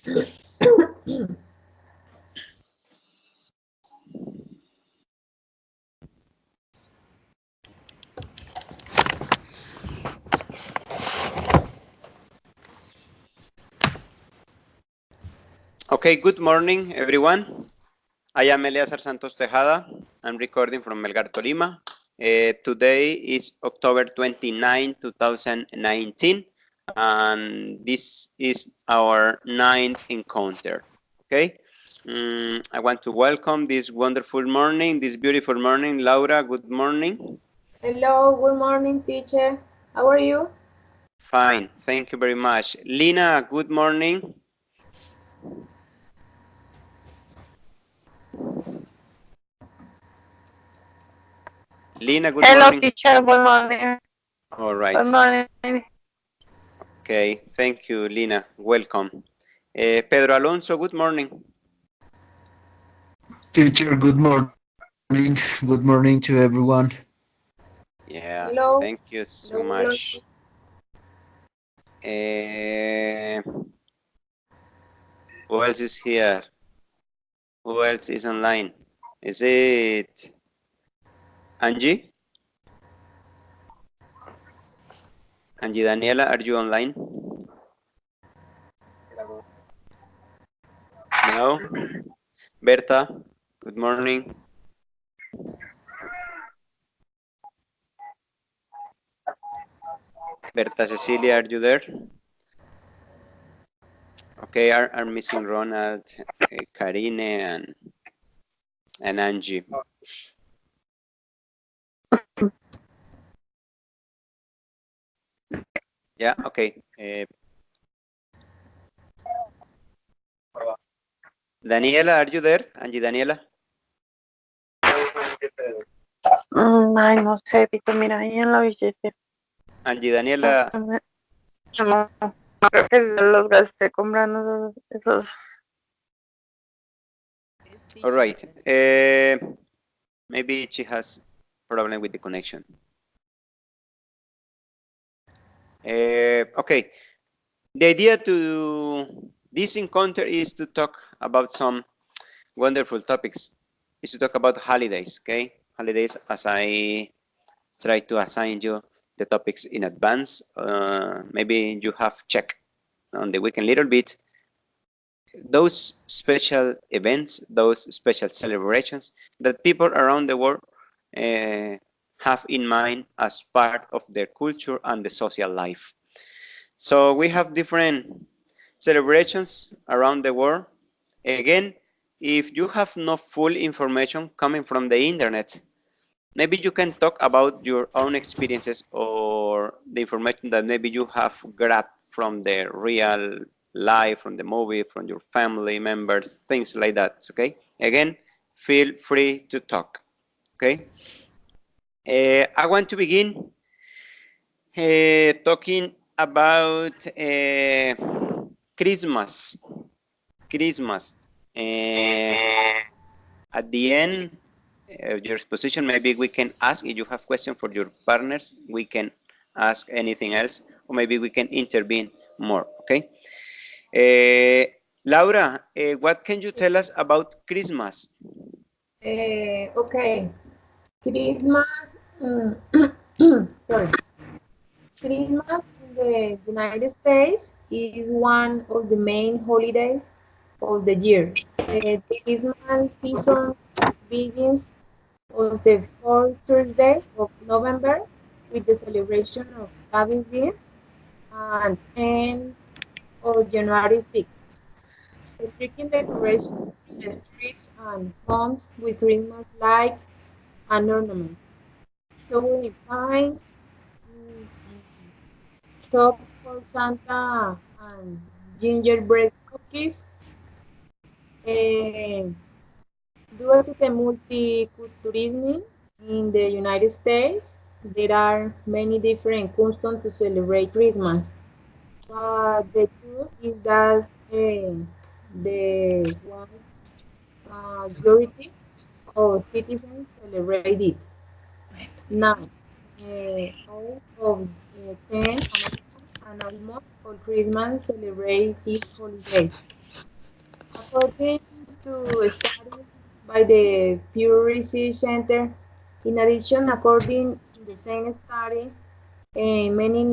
Okay, good morning, everyone. I am Eleazar Santos Tejada. I'm recording from Melgar, Tolima. Today is October 29, 2019, and this is our 9th encounter. Okay, I want to welcome this wonderful morning, this beautiful morning. Laura, good morning. Hello, good morning, teacher. How are you? Fine, thank you very much. Lina, good morning. Lina, good Hello, morning. teacher. Good morning. All right. Good morning. Okay, thank you, Lina. Welcome. Pedro Alonso, good morning. Teacher, good morning. Good morning to everyone. Yeah, Hello. thank you so Hello, much. Who else is here? Who else is online? Is it Angie? Angie Daniela, are you online? No? Berta, good morning. Berta Cecilia, are you there? Okay, are missing Ronald, Karine, and Angie. Yeah, okay. Daniela, are you there? Angie Daniela. Ay, no sé, Tito, mira ahí en la billetera. Angie Daniela. No, creo que los gasté comprando esos. All right. Maybe she has problem with the connection. Okay. The idea to this encounter is to talk about some wonderful topics. Is to talk about holidays. Okay, holidays. As I try to assign you the topics in advance, maybe you have checked on the weekend a little bit those special events, those special celebrations that people around the world have in mind as part of their culture and the social life. So we have different celebrations around the world. Again, if you have no full information coming from the internet, maybe you can talk about your own experiences or the information that maybe you have grabbed from the real life, from the movie, from your family members, things like that. Okay. Again, feel free to talk. Okay. I want to begin talking about Christmas. Christmas. At the end of your exposition, maybe we can ask if you have questions for your partners. We can ask anything else, or maybe we can intervene more. Okay. Laura, what can you tell us about Christmas? Okay. Christmas. Sorry. Christmas in the United States is one of the main holidays of the year. The Christmas season begins on the fourth Thursday of November with the celebration of Thanksgiving and end on January 6th. Striking decorations in the streets and homes with Christmas lights and ornaments, showing pines, mm, shop for Santa and gingerbread cookies. Eh, Due to the multiculturalism in the United States, there are many different customs to celebrate Christmas. But the truth is that the vast majority of citizens celebrate it. Nine out of 10 Americans and almost all Christmas celebrate this holiday. According to a study by the Pew Research Center, in addition, according to the same study, many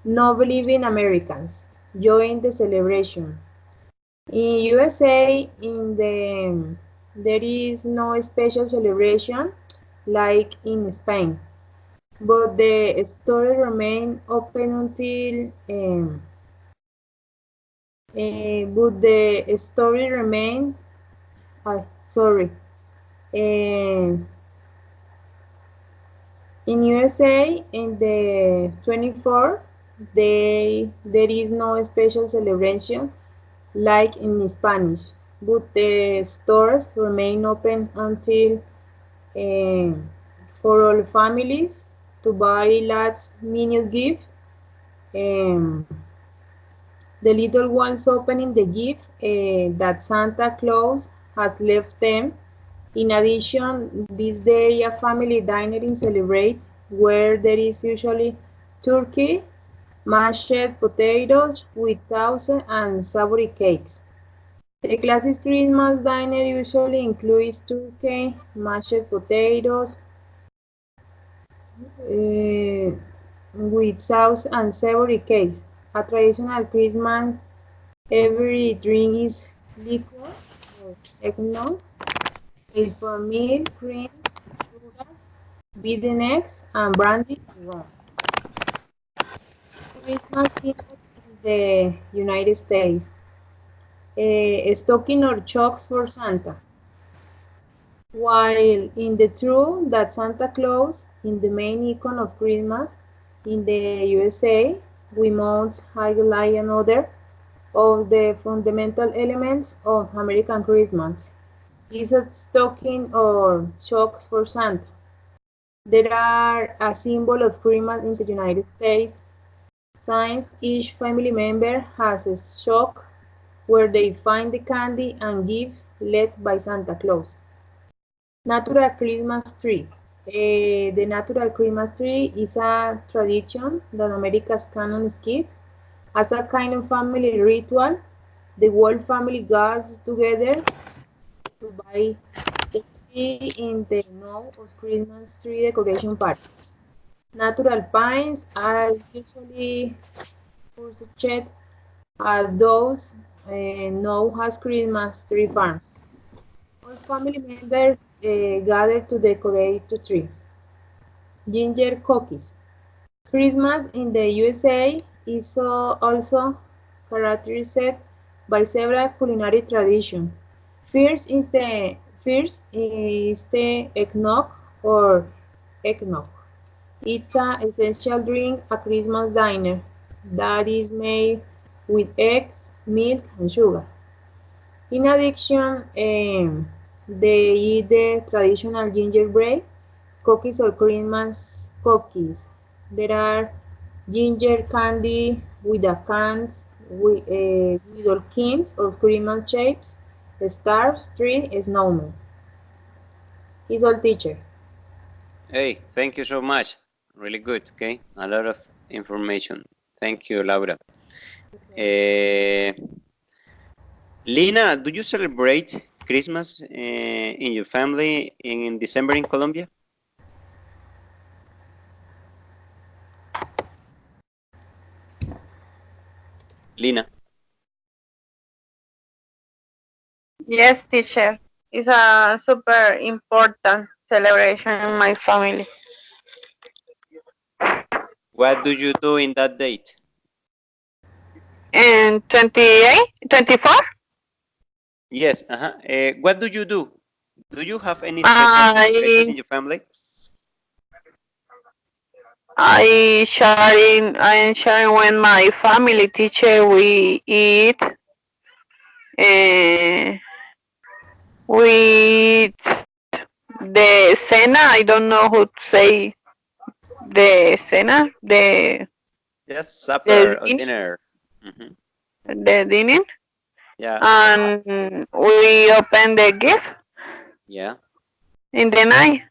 no-believing Americans joined the celebration. In USA, there is no special celebration like in Spain, but the store remain open until but the story remain sorry in USA in the 24th there is no special celebration like in Spanish, but the stores remain open until for all families to buy last minute gift. Um, the little ones opening the gift that Santa Claus has left them. In addition, this day a family dinner celebrate where there is usually turkey, mashed potatoes with sauce and savory cakes. The classic Christmas dinner usually includes turkey, mashed potatoes with sauce and savory cakes. A traditional Christmas, every drink is liquor or eggnog, made from milk, cream, sugar, beaten eggs, and brandy rum. Christmas symbols in the United States. Stocking or chocks for Santa. While in the true that Santa Claus is the main icon of Christmas in the USA, we must highlight another of the fundamental elements of American Christmas is a stocking or chocks for Santa. There are a symbol of Christmas in the United States. Since each family member has a sock where they find the candy and gifts left by Santa Claus. Natural Christmas tree. The natural Christmas tree is a tradition that America's canon skip. As a kind of family ritual, the whole family gets together to buy the tree in the know of Christmas tree decoration party. Natural pines are usually purchased at those known as Christmas tree farms. All family members gather to decorate the tree. Ginger cookies. Christmas in the USA is also characterized by several culinary traditions. First is the eggnog or eggnog. It's an essential drink at Christmas dinner that is made with eggs, milk, and sugar. In addition, they eat the traditional gingerbread cookies or Christmas cookies. There are ginger candy with a cans with all kinds of Christmas shapes, stars, tree, snowman. He's all teacher. Hey, thank you so much. Really good, okay? A lot of information. Thank you, Laura. Lina, do you celebrate Christmas in your family in December in Colombia? Lina. Yes, teacher. It's a super important celebration in my family. What do you do in that date? And 28, 24? Yes, what do you do? Do you have any special celebrations in your family? I am sharing with my family teacher. We eat with the cena. I don't know how to say the cena. Just supper or The dinner. Mm-hmm. the dinner. Yeah. And we open the gift Yeah. in the night.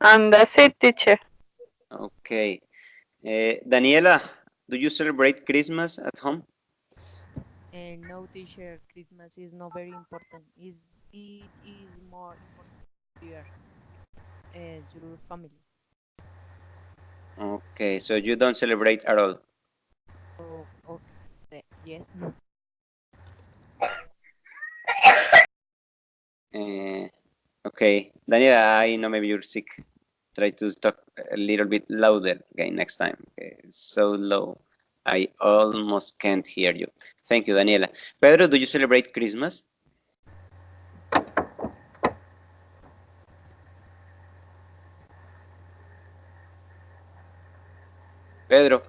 And that's it, teacher. Okay. Daniela, do you celebrate Christmas at home? No, teacher, Christmas is not very important. It is more important here, your family. Okay, so you don't celebrate at all. Oh, okay. Yes. Okay, Daniela, I know maybe you're sick. Try to talk a little bit louder, okay, next time. Okay, it's so low. I almost can't hear you. Thank you, Daniela. Pedro, do you celebrate Christmas? Pedro.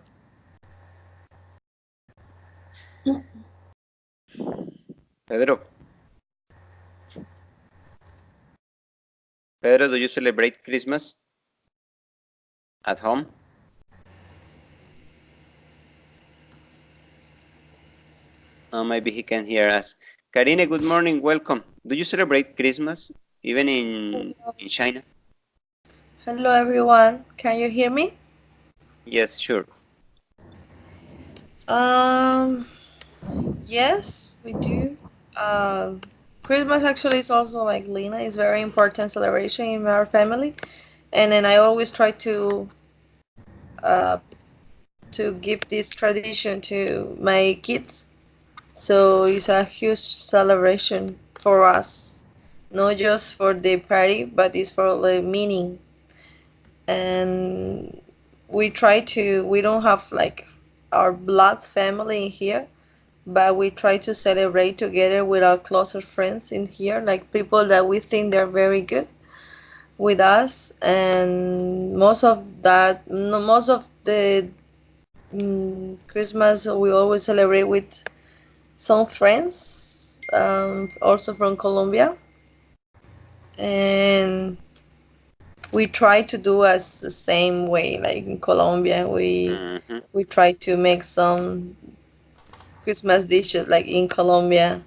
Pedro. Pedro, do you celebrate Christmas at home? Maybe he can hear us. Karine, good morning, welcome. Do you celebrate Christmas even in China? Hello everyone, can you hear me? Yes, sure. Yes, we do. Christmas actually is also like Lena is very important celebration in our family, and then I always try uh, to give this tradition to my kids. So it's a huge celebration for us, not just for the party, but it's for the meaning. And we don't have like our blood family here, but we try to celebrate together with our closer friends in here, like people that we think they're very good with us. And most of that, no, most of the Christmas we always celebrate with some friends, also from Colombia, and we try to do as the same way. Like in Colombia, we try to make some Christmas dishes like in Colombia.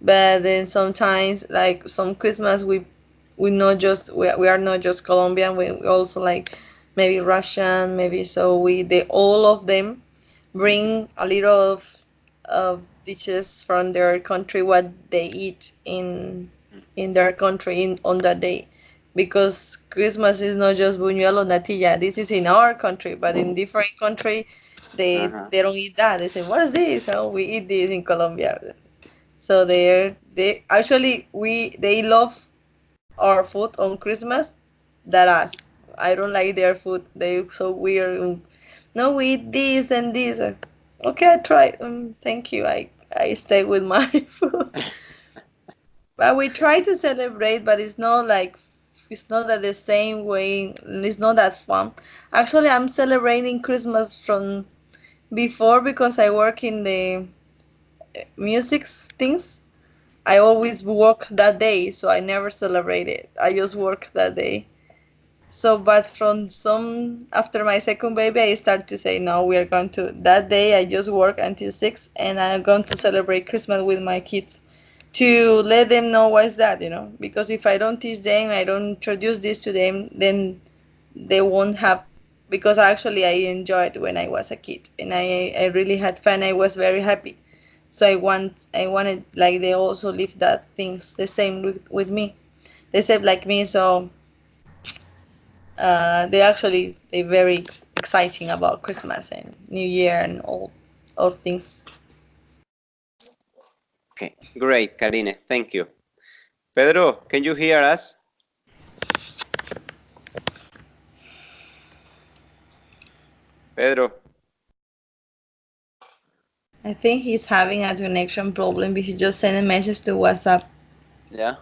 But then sometimes, like some Christmas, we not just we are not just Colombian. We also like maybe Russian, maybe so they all of them bring a little of dishes from their country what they eat in their country on that day, because Christmas is not just buñuelo natilla. This is in our country, but in different country they don't eat that. They say, what is this? Oh, we eat this in Colombia. So they actually they love our food on Christmas than us. I don't like their food. They so weird. No, we eat this and this. Okay, I try. Thank you. I stay with my food. But we try to celebrate, but it's not that the same way. It's not that fun. Actually, I'm celebrating Christmas from before because I work in the music things. I always work that day, so I never celebrate it. I just work that day. So, but from some after my second baby, I start to say, no, we are going to that day. I just work until 6, and I'm going to celebrate Christmas with my kids to let them know what's that, Because if I don't teach them, I don't introduce this to them, then they won't have. Because actually, I enjoyed when I was a kid, and I really had fun. I was very happy. So I wanted like they also live that things the same with me. They said like me, so they very exciting about Christmas and New Year and all things. Okay, great, Karine, thank you. Pedro, can you hear us? Pedro. I think he's having a connection problem because he just sent a message to WhatsApp. Yeah,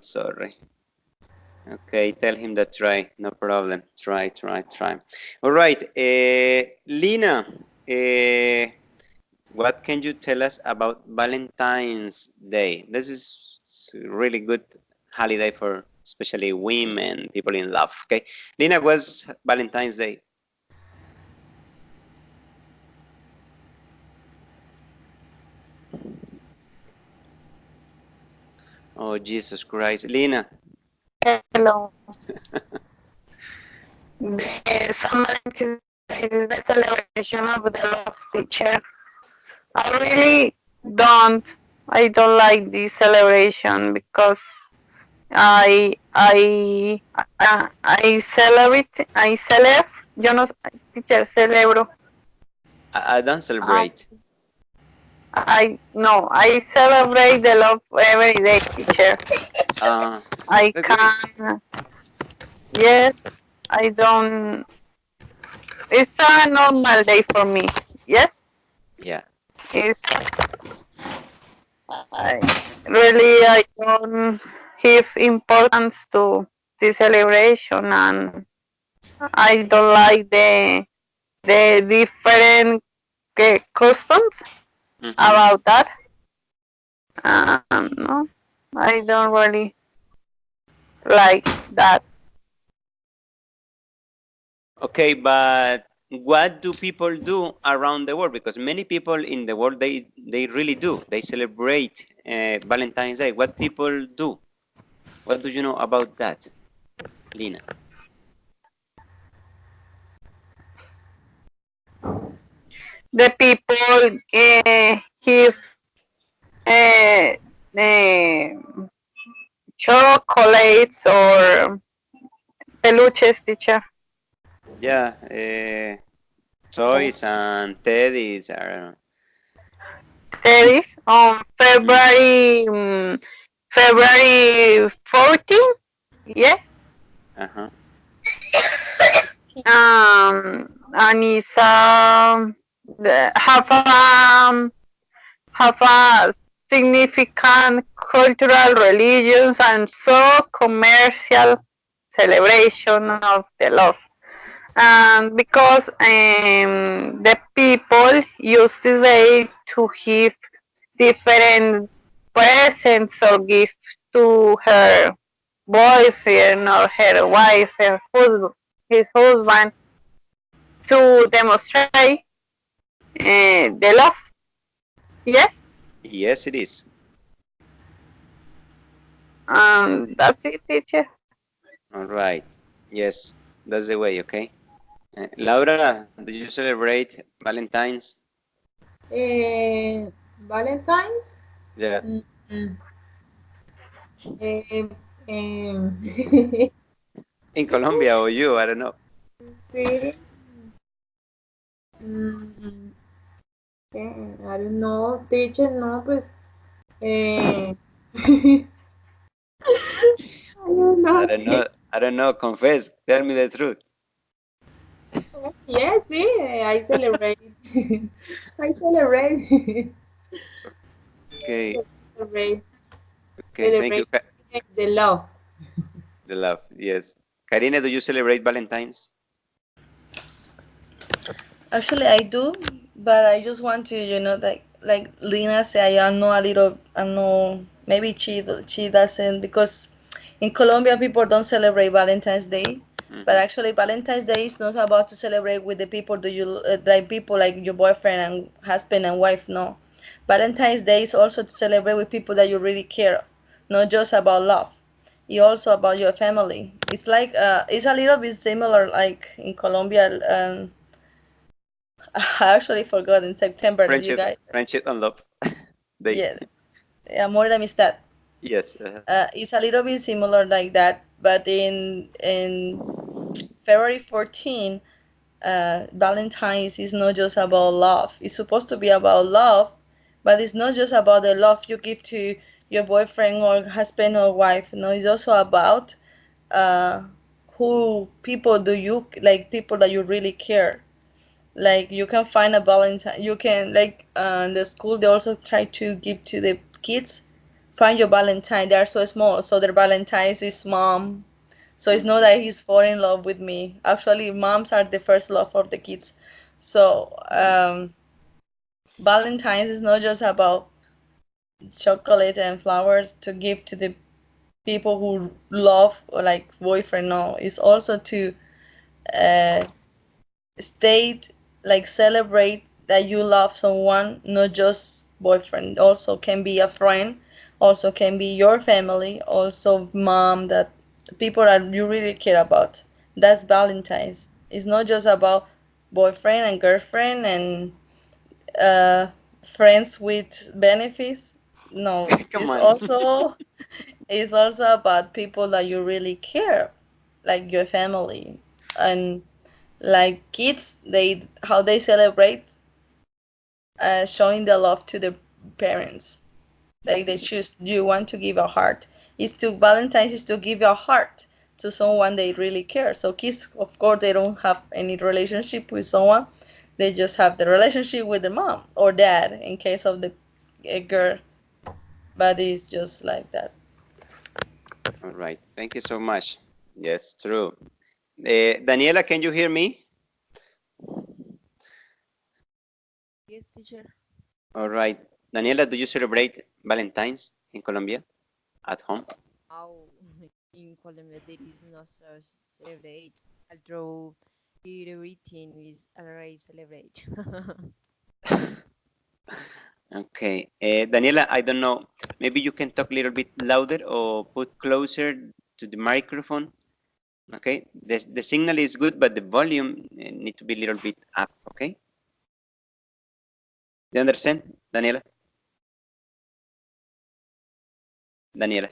sorry. Okay, tell him that try, no problem. Try. All right, Lina, what can you tell us about Valentine's Day? This is a really good holiday for especially women, people in love. Okay, Lina, what's Valentine's Day? Oh, Jesus Christ. Lina. Hello. The summer is the celebration of the love teacher. I really don't like this celebration because I celebrate, yo no, teacher, celebro. I don't celebrate. I celebrate the love every day, teacher. I That's great. can, yes, I don't, it's a normal day for me. Yes, Yeah. it's, I don't give importance to the celebration, and I don't like the different customs Mhm. about that. No, I don't really like that. Okay, but what do people do around the world? Because many people in the world, they really do. They celebrate Valentine's Day. What people do? What do you know about that, Lina? The people give uh, uh, chocolates or peluches, teacher. Yeah, toys and teddies are. There is on Mhm. February 14th. Yeah. Uh-huh. And it's have a significant cultural, religious, and so commercial celebration of the love. And because the people use this day to give different presents or gifts to her boyfriend or her wife, his husband, to demonstrate the love. Yes, Yes, it is. that's it, teacher. All right. Yes, that's the way. Okay. Laura, do you celebrate Valentine's? Valentine's. Yeah. Mm, mm. Eh, em, In Colombia or you? I don't know. sí, mm, I don't know, teacher, no, pues, eh, I don't I know. don't know. I don't know. Confess. Tell me the truth. Yes, sí, I celebrate. I celebrate. Okay. Celebrate, Okay. Thank you. celebrate the love. The love. Yes. Karina, do you celebrate Valentine's? Actually, I do, but I just want to, like Lina said, I know a little, I know maybe she doesn't, because in Colombia people don't celebrate Valentine's Day, but Mhm. actually Valentine's Day is not about to celebrate with the people do you like people like your boyfriend and husband and wife. No, Valentine's Day is also to celebrate with people that you really care, not just about love. It's also about your family. It's like it's a little bit similar like in Colombia. I actually forgot in September. Do you Friendship, guys? friendship and love day. Yeah, Amor de Amistad. Yes. It's a little bit similar like that, but in February 14, Valentine's is not just about love. It's supposed to be about love, but it's not just about the love you give to your boyfriend or husband or wife. No, it's also about uh, who people do you like, people that you really care. Like you can find a valentine, you can like in the school they also try to give to the kids, find your valentine. They are so small, so their valentines is mom, so it's not that he's falling in love with me. Actually moms are the first love of the kids. So valentines is not just about chocolate and flowers to give to the people who love or like boyfriend. No, it's also to uh, state, like celebrate that you love someone, not just boyfriend, also can be a friend, also can be your family, also mom, that people that you really care about. That's Valentine's. It's not just about boyfriend and girlfriend and uh friends with benefits. No, Come it's on. also it's also about people that you really care, like your family. And like kids, they how they celebrate showing the love to the parents. Like they choose, you want to give a heart. Is to Valentine's is to give a heart to someone they really care. So kids, of course, they don't have any relationship with someone. They just have the relationship with the mom or dad in case of the girl. But it's just like that. All right. Thank you so much. Yes, true. Daniela, can you hear me? Yes, teacher. All right. Daniela, do you celebrate Valentine's in Colombia at home? Oh, in Colombia there is no such celebrate, although here everything is already celebrate. Okay. Daniela, I don't know. Maybe you can talk a little bit louder or put closer to the microphone. Okay. The signal is good, but the volume need to be a little bit up. Okay. Do you understand, Daniela? Daniela.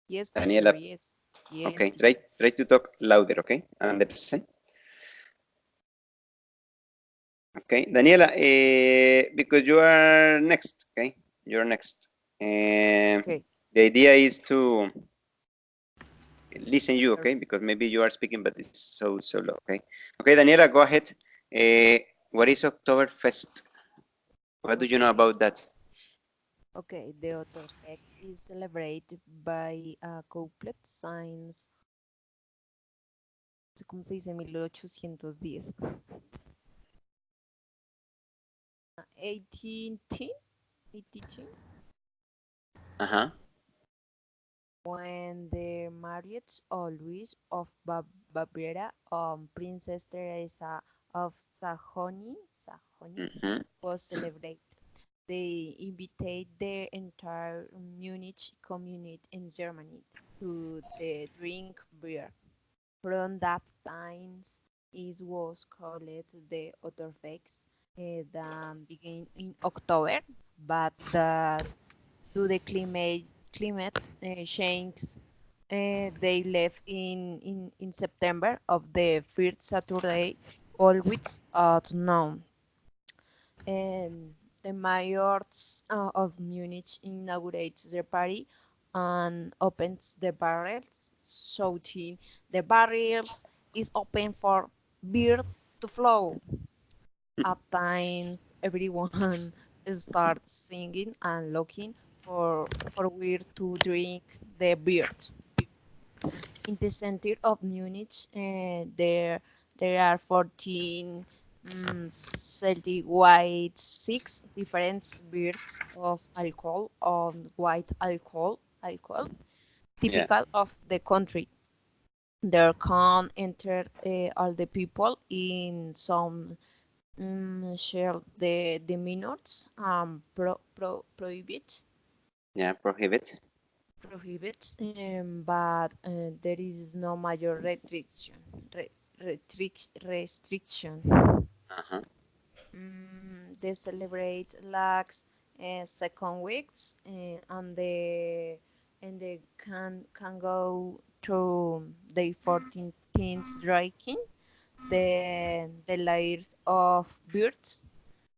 Yes, teacher, Daniela. yes. Yes, Okay. teacher. Try to talk louder. Okay. Understand? Okay, Daniela, because you are next, okay? You're next. Okay. The idea is to listen you, Sorry. okay? Because maybe you are speaking, but it's so low, okay? Okay, Daniela, go ahead. What is Oktoberfest? What do you know Okay. about that? Okay, the Oktoberfest is celebrated by a couple since, ¿cómo se dice? 1810. 1810? 18? Uh-huh. When the marriage of Louis of Baviera, Princess Teresa of Saxony Mm-hmm. was celebrated. They invited the entire Munich community in Germany to drink beer. From that time, it was called the Oktoberfest. That began in October, but due to climate change, they left in September of the first Saturday, always at noon. And the mayor of Munich inaugurates the party and opens the barrels, shouting, "The barrels is open for beer to flow." At times, everyone starts singing and looking for where to drink the beer. In the center of Munich, there are 14 Celtic white, 6 different beers of alcohol on white alcohol Yeah. typical of the country. There can enter all the people in some share the minors Yeah, prohibit. but there is no major restriction. Uh-huh. They celebrate lax second weeks, and they can go to the 14th drinking the layers of birds.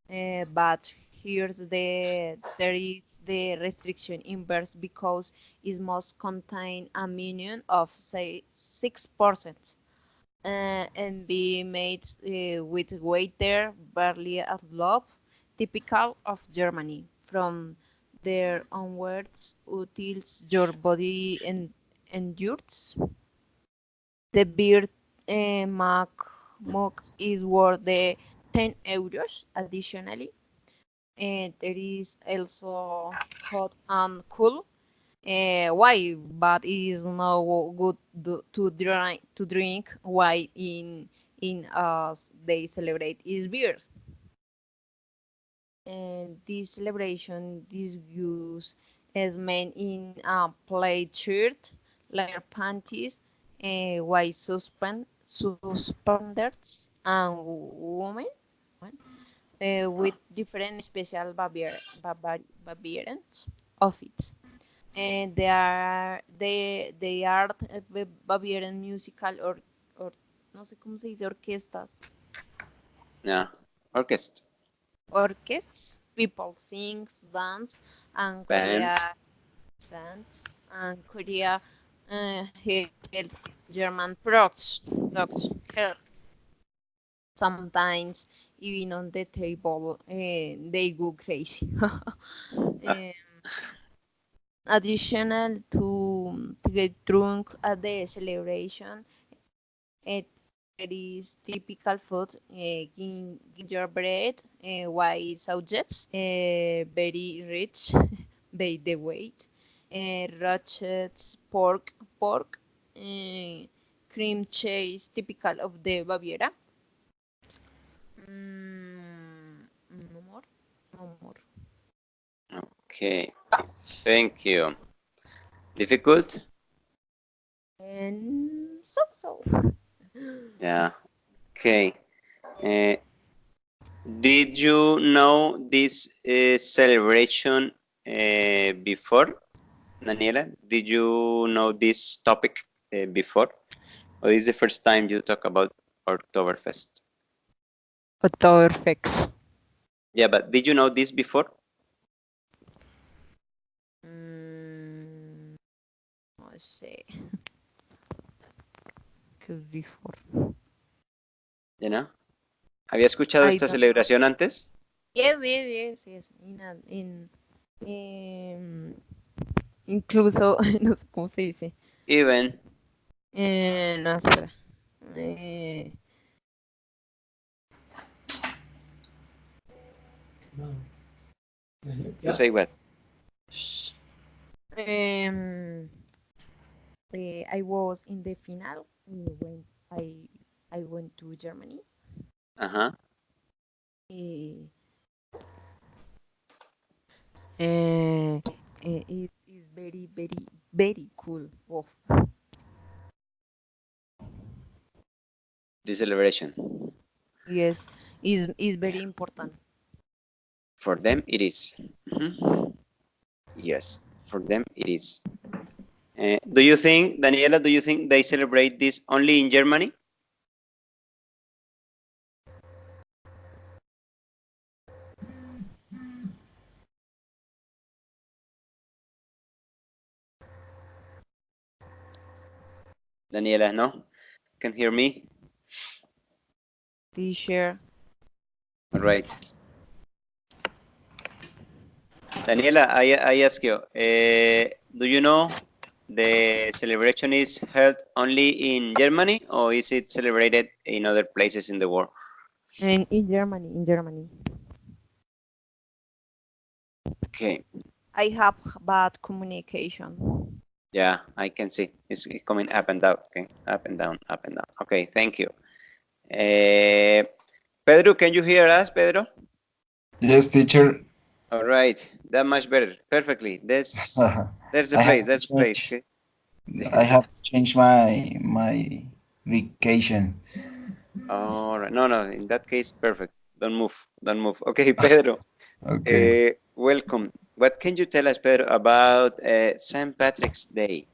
But there is the restriction in birds because it must contain a minimum of say 6%, and be made with water, barley, and love, typical of Germany. From there onwards, until your body endures. The beer mug is worth the 10 euros additionally. And there is also hot and cool. Why? But it is no good to drink while in as they celebrate is beer. And this celebration this use is men in a plaid shirt, layer panties, white suspenders, and women with different special variants of it. And they are Bavarian musical or no sé cómo se dice orquestas. Yeah, orchestra. Orchestras. People sings, dance, and Bands. Korea held German dogs held. Sometimes even on the table they go crazy. Additional to get drunk at the celebration, it is typical food, gingerbread, white sausages, very rich by the weight, roasted pork, cream cheese, typical of the Baviera. No more, no more. Okay, thank you. Difficult? And so. Yeah. Okay. Did you know this celebration before, Daniela? Did you know this topic before? Or is the first time you talk about Oktoberfest? Oktoberfest. Yeah, but did you know this before? No sé. Before. You know? ¿Había escuchado I esta don't celebración antes? Yes. Incluso, no sé cómo se dice. Even. No, espera. To say what? I was in the final when I went to Germany. Uh-huh. It is very cool. Oh. The celebration. Yes, is very important. For them, it is. Mm-hmm. Yes, for them, it is. Do you think, Daniela, do you think they celebrate this only in Germany? Daniela, no? Can hear me? Teacher. All right. Daniela, I ask you, do you know the celebration is held only in Germany or is it celebrated in other places in the world? And in Germany. Okay. I have bad communication. Yeah, I can see it's coming up and down. Okay, up and down, up and down. Okay, thank you. Pedro, can you hear us, Pedro? Yes, teacher. All right, that much better. Perfectly. There's the I place. have That's the place. Okay. I have to change my vacation. All right. No. In that case, perfect. Don't move. Don't move. Okay, Pedro. Okay. Welcome. What can you tell us, Pedro, about St. Patrick's Day?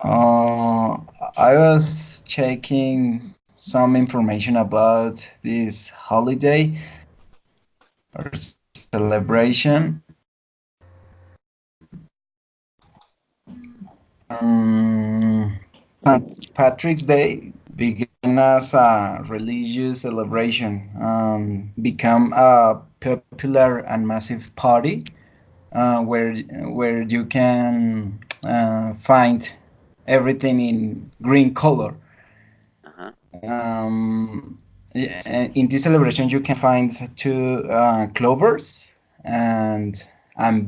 I was checking some information about this holiday or celebration. St. Patrick's Day began as a religious celebration, become a popular and massive party where you can find everything in green color. Uh-huh. In this celebration, you can find two clovers and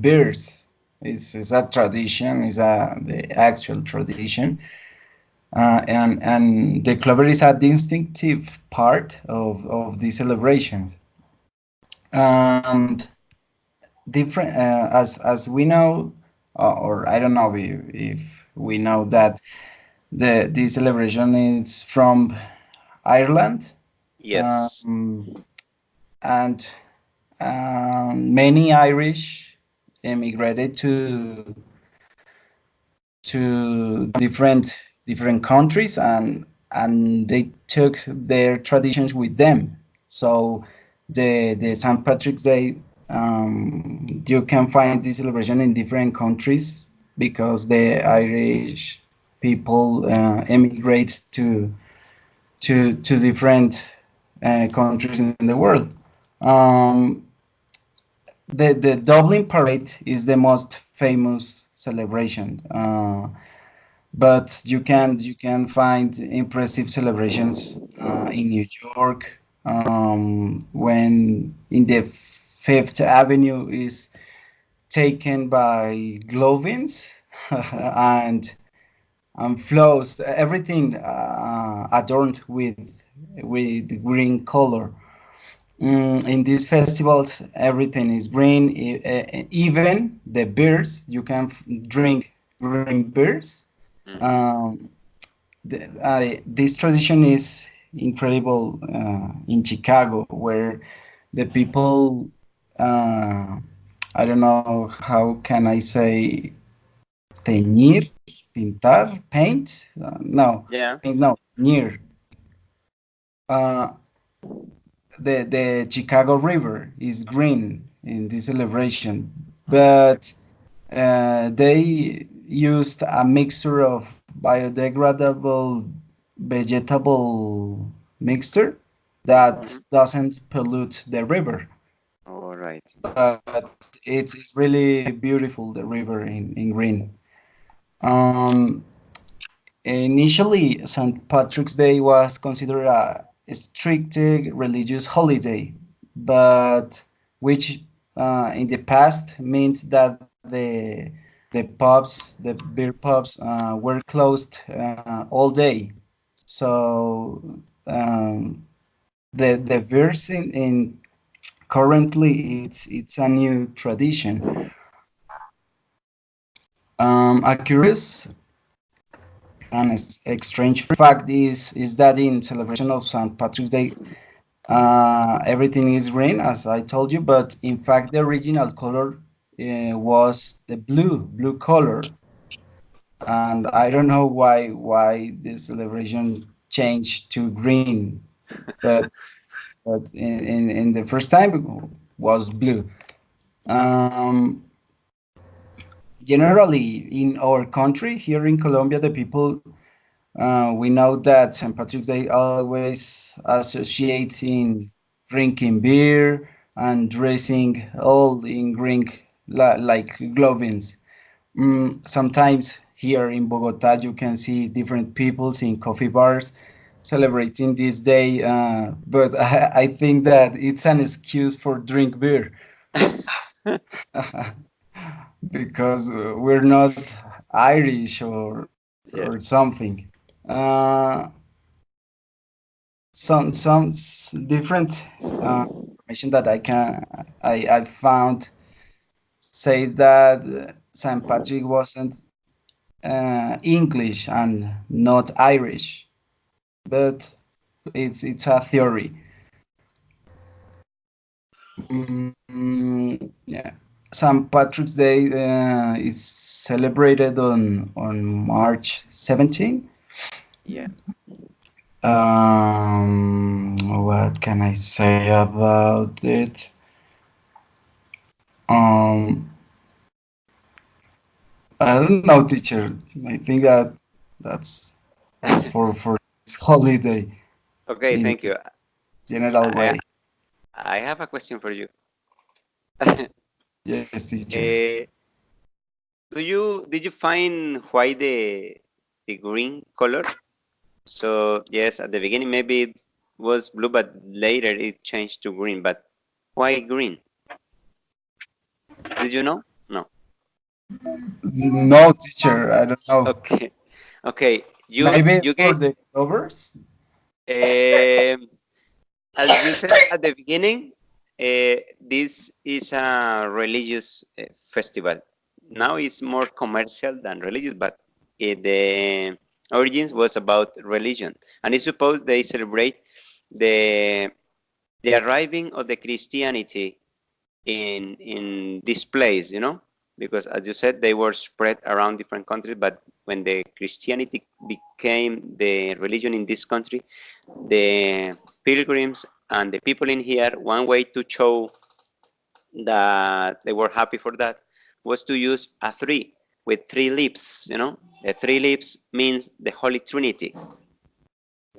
bears. It's a tradition. It's the actual tradition. And the clover is a distinctive part of the celebrations. And different as we know, or I don't know if we know that the celebration is from Ireland. Yes. Um, and many Irish immigrated to different countries, and they took their traditions with them. So the St. Patrick's Day, you can find this celebration in different countries because the Irish people emigrate to different countries in the world. Um, the Dublin Parade is the most famous celebration, but you can find impressive celebrations in New York, when in the Fifth Avenue is taken by Glovins and flows, everything adorned with green color. In these festivals, everything is green. Even the beers, you can drink green beers. Mhm. Um, this tradition is incredible in Chicago, where the people, uh, I don't know how can I say, teñir, pintar, paint. No, Yeah. no, near. Uh, the Chicago River is green in this celebration, but they used a mixture of biodegradable vegetable mixture that Mhm. doesn't pollute the river. All right. But it's really beautiful, the river in green. Um, Initially, St. Patrick's Day was considered a strict religious holiday, but which in the past meant that the beer pubs, were closed all day. So the beers in currently it's a new tradition. A curious and strange fact is that in celebration of St. Patrick's Day, everything is green, as I told you, but in fact the original color was the blue color, and I don't know why this celebration changed to green, but in the first time it was blue. Um, Generally, in our country here in Colombia, the people, we know that St. Patrick's Day always associating drinking beer and dressing all in green, like Glovins. Sometimes here in Bogota, you can see different peoples in coffee bars celebrating this day, but I think that it's an excuse for drink beer because we're not Irish or Yeah. something. Uh, some different information that I found say that St. Patrick wasn't English and not Irish, but it's a theory. Yeah, St. Patrick's Day is celebrated on March 17. Yeah. What can I say about it? Um, I don't know, teacher. I think that that's for this holiday Okay. in Thank you. general I way. I have a question for you. Yes, teacher. Eh, did you find why the green color? So yes, at the beginning maybe it was blue, but later it changed to green. But why green? Did you know? No. No, teacher. I don't know. Okay. Okay. You Maybe you for gave the covers. um, as you said at the beginning, this is a religious festival. Now it's more commercial than religious, but the origins was about religion, and it's supposed they celebrate the the arriving of the Christianity in this place, you know, because as you said, they were spread around different countries, but when the Christianity became the religion in this country, the pilgrims and the people in here, one way to show that they were happy for that was to use a tree with 3 leaves, you know. The 3 leaves means the Holy Trinity.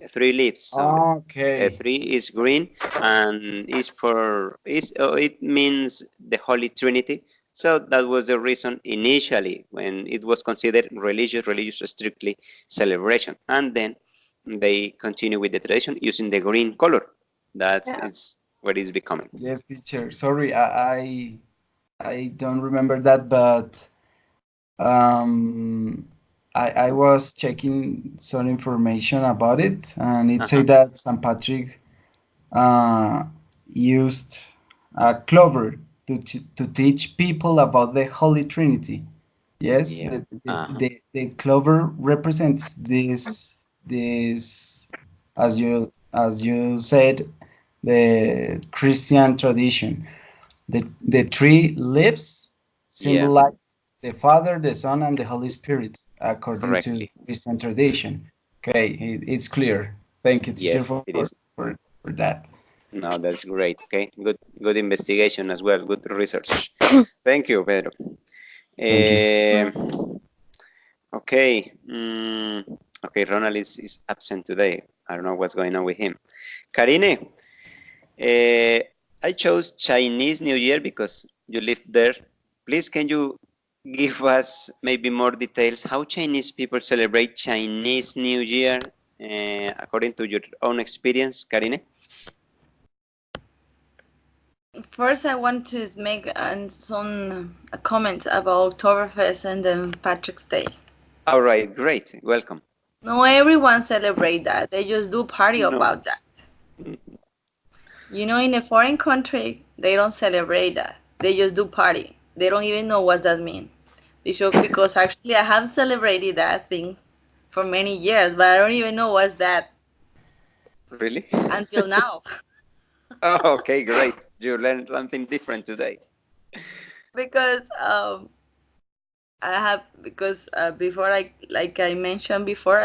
The 3 leaves. So Okay. 3 is green and it means the Holy Trinity. So that was the reason initially when it was considered religious strictly celebration, and then they continue with the tradition using the green color. That's it's what it's becoming. Yes, teacher. Sorry, I don't remember that, but I was checking some information about it, and it said that St. Patrick used a clover to teach people about the Holy Trinity. Yes, Yeah. the clover represents this as you said, the Christian tradition. The 3 leaves symbolize the Father, the Son, and the Holy Spirit, according to Correctly. Christian tradition. Okay, it's clear. Thank you, teacher, Yes, it is. for that. No, that's great. Okay, good investigation as well. Good research. Thank you, Pedro. Thank you. Okay. Okay, Ronald is absent today. I don't know what's going on with him. Karine, I chose Chinese New Year because you live there. Please, can you give us maybe more details how Chinese people celebrate Chinese New Year according to your own experience, Karine? First, I want to make a comment about Oktoberfest and then Patrick's Day. All right, great. Welcome. No, everyone celebrate that. They just do party No. about that. You know, in a foreign country, they don't celebrate that. They just do party. They don't even know what that means. Because actually, I have celebrated that thing for many years, but I don't even know what's that. Really? Until now. Oh, okay, great. You learned something different today. Because before I mentioned before,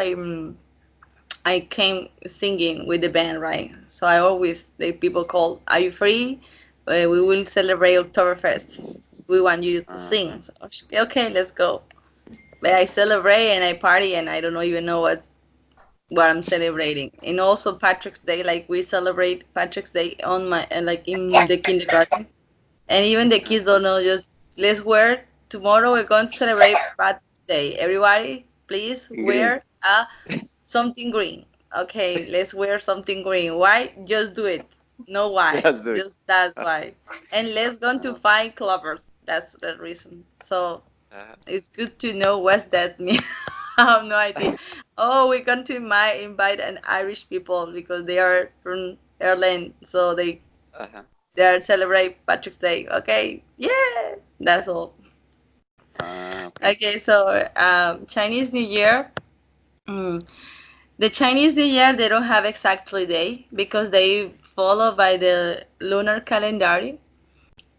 I came singing with the band, right? So I always, the people call, "Are you free? We will celebrate Oktoberfest. We want you to sing." So, okay, let's go. But I celebrate and I party and I don't even know what I'm celebrating. And also Patrick's Day, like we celebrate Patrick's Day on like in the kindergarten, and even the kids don't know. Just let's wear tomorrow. We're going to celebrate Patrick's Day. Everybody, please wear something green. Okay, let's wear something green. Why? Just do it. No why. Just do it. Just that's why. And let's go to find clovers. That's the reason. So it's good to know what's that mean. I have no idea. Oh, we're going to invite an Irish people because they are from Ireland, so they are celebrate Patrick's Day. Okay, yeah, that's all. Okay, so Chinese New Year. The Chinese New Year, they don't have exactly day because they follow by the lunar calendar,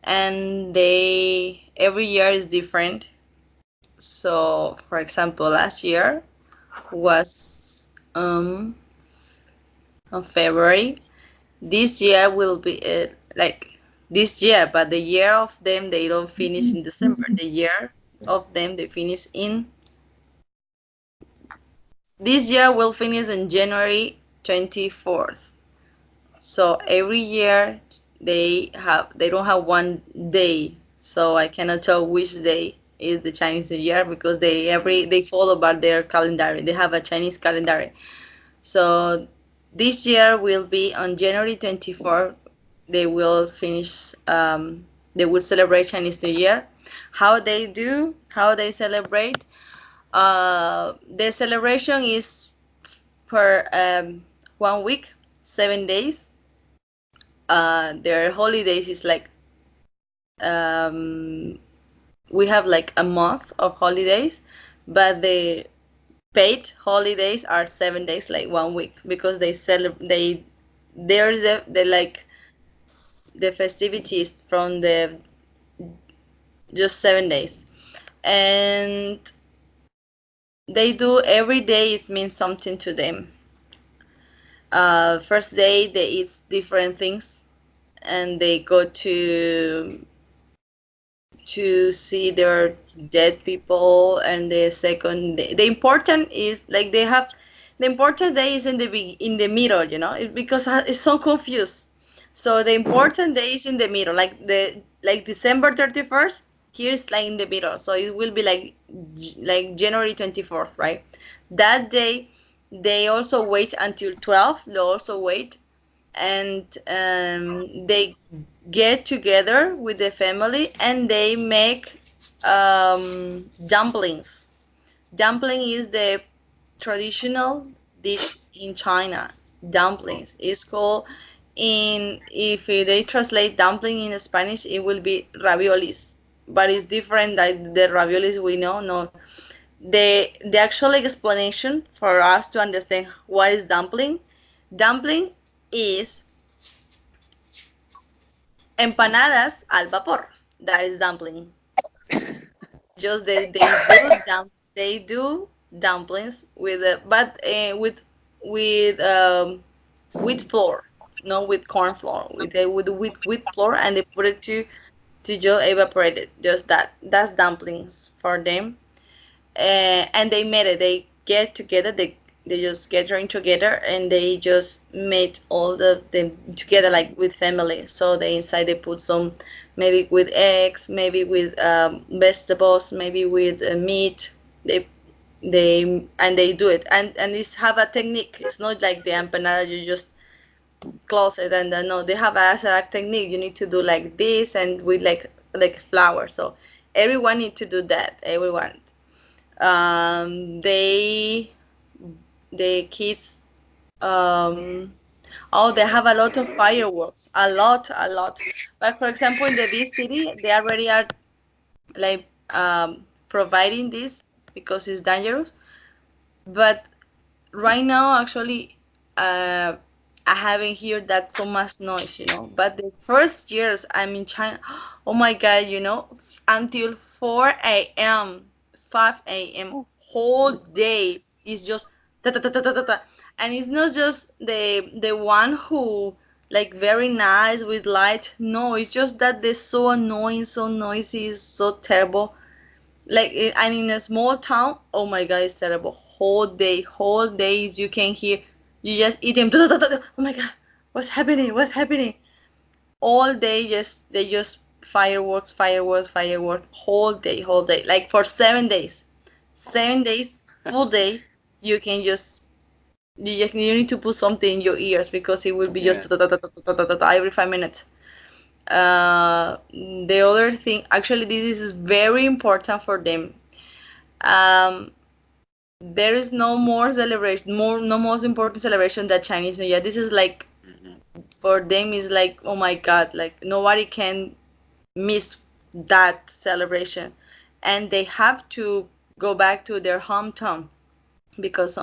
and every year is different. So, for example, last year was on February. This year will be this year, but the year of them they don't finish in December. The year of them they finish in. This year will finish in January 24th. So every year they don't have one day. So I cannot tell which day is the Chinese New Year because they follow by their calendar. They have a Chinese calendar. So this year will be on January 24th. They will finish. They will celebrate Chinese New Year. How they celebrate? The celebration is per 1 week, 7 days. Their holidays is like we have like a month of holidays, but the paid holidays are 7 days, like 1 week, because there's the like the festivities from the just 7 days, and they do every day. It means something to them. First day they eat different things, and they go to see their dead people. And the second day, the important is like they have the important day is in the middle, because it's so confused. So the important day is in the middle, like December 31st. Here's like in the middle, so it will be like January 24th, right? That day they also wait until 12. They also wait, and they get together with the family, and they make dumplings. Dumpling is the traditional dish in China. Dumplings is called, in if they translate dumpling in Spanish, it will be raviolis, but it's different than the raviolis we know. No, the actual explanation for us to understand what is dumpling. Dumpling is empanadas al vapor. That is dumpling. Just they do dumplings with but with flour, not with corn flour. They would with wheat flour, and they put it to just evaporate it. Just that. That's dumplings for them. And they made it. They get together. They just gathering together, and they just made all them together like with family. So they inside they put some, maybe with eggs, maybe with vegetables, maybe with meat. They do it, and it's have a technique. It's not like the empanada you just close it, and no, they have a technique. You need to do like this, and with like flour. So everyone need to do that. Everyone. They the kids, oh, they have a lot of fireworks, a lot. But for example, in the big city, they already are like providing this because it's dangerous. But right now, actually, I haven't heard that so much noise. But the first years I'm in China, oh my God, until 4 a.m., 5 a.m., whole day is just ta ta ta ta ta ta ta. And it's not just the one who like very nice with light. No, it's just that they're so annoying, so noisy, so terrible. And in a small town, oh my God, it's terrible. Whole days you can hear, you just eat them. Oh my God, what's happening? What's happening? All day, they just fireworks, fireworks, fireworks, whole day, like for 7 days, 7 days, full day. You can just you need to put something in your ears because it will be just every 5 minutes. The other thing, actually, this is very important for them. There is no more celebration, no most important celebration than Chinese New Year. This is like for them is like, oh my God, like nobody can miss that celebration, and they have to go back to their hometown because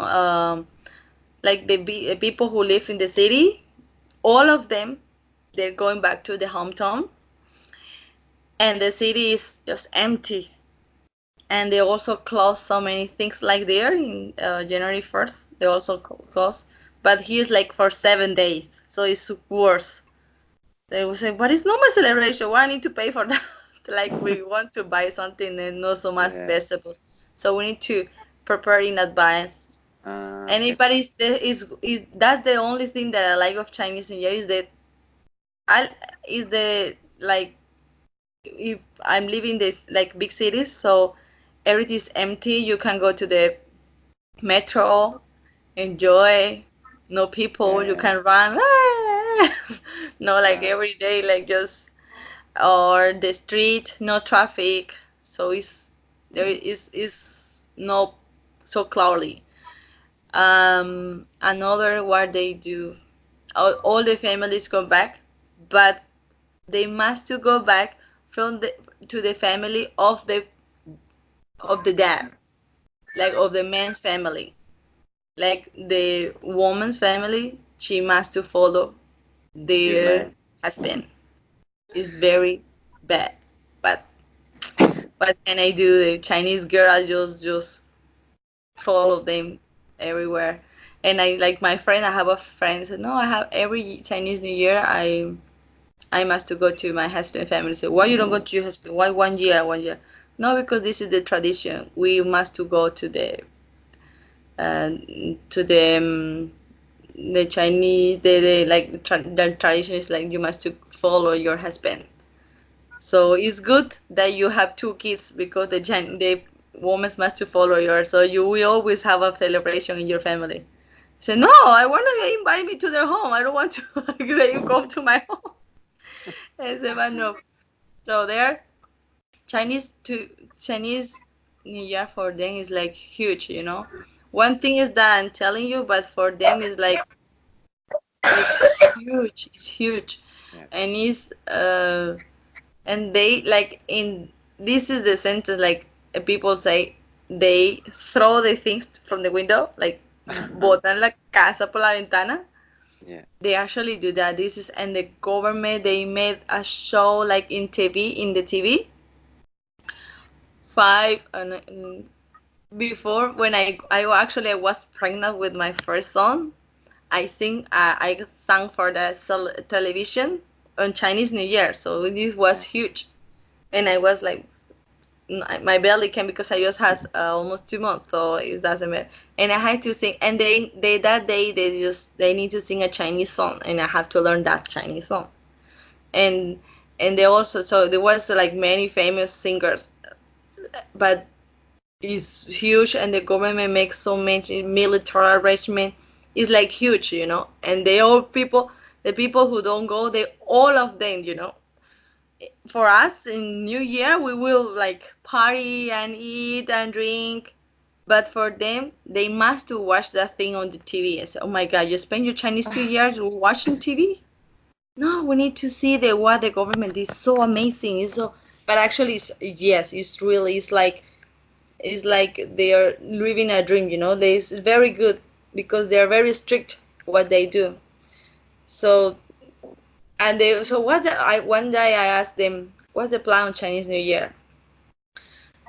like the people who live in the city, all of them, they're going back to the hometown, and the city is just empty. And they also close so many things like there in January 1st. They also close, but here's like for 7 days, so it's worse. They will say, "But it's not my celebration. Why I need to pay for that?" Like we want to buy something and not so much vegetables, so we need to prepare in advance. Anybody's is that's the only thing that I like of Chinese New Year is that like if I'm living this like big cities, so everything is empty. You can go to the metro, enjoy, no people. You can run, no, like every day, like just or the street, no traffic. So there is no so cloudy. Another what they do, all the families go back, but they must to go back to the family of the dad, like of the man's family. Like the woman's family, she must to follow their husband. is very bad. But what can I do? The Chinese girl, I just follow them everywhere. And I like my friend. I have a friend said, no, I have every Chinese New Year. I must to go to my husband's family. So why you don't go to your husband? Why 1 year? 1 year? No, because this is the tradition. We must to go to the uh, to the Chinese. They like the tradition is like you must to follow your husband. So it's good that you have two kids because the woman must to follow yours. So you will always have a celebration in your family. Say no, I want to invite me to their home. I don't want to that you come to my home. I said, but no. So there, Chinese New Year for them is like huge, you know. One thing is that I'm telling you, but for them is like it's huge. It's huge, Yeah. and and they like in this is the sentence like people say they throw the things from the window like botan la casa por la ventana. Yeah. They actually do that. This is and the government they made a show like in the TV five and before when I actually I was pregnant with my first son. I sang for the television on Chinese New Year, so this was huge, and I was like my belly came because I just has almost 2 months, so it doesn't matter. And I had to sing, and they that day they need to sing a Chinese song, and I have to learn that Chinese song. And they also so there was like many famous singers, but it's huge, and the government makes so much military arrangement. It's like huge, you know. And they all people, the people who don't go, they all of them, you know. For us in New Year, we will like party and eat and drink, but for them, they must to watch that thing on the TV. I say, oh my God, you spend your Chinese 2 years watching TV? No, we need to see the what the government is so amazing. It's so, but actually, yes, it's really it's like they are living a dream. You know, it's very good because they are very strict what they do. So and they so what the, I one day I asked them what's the plan on Chinese New Year.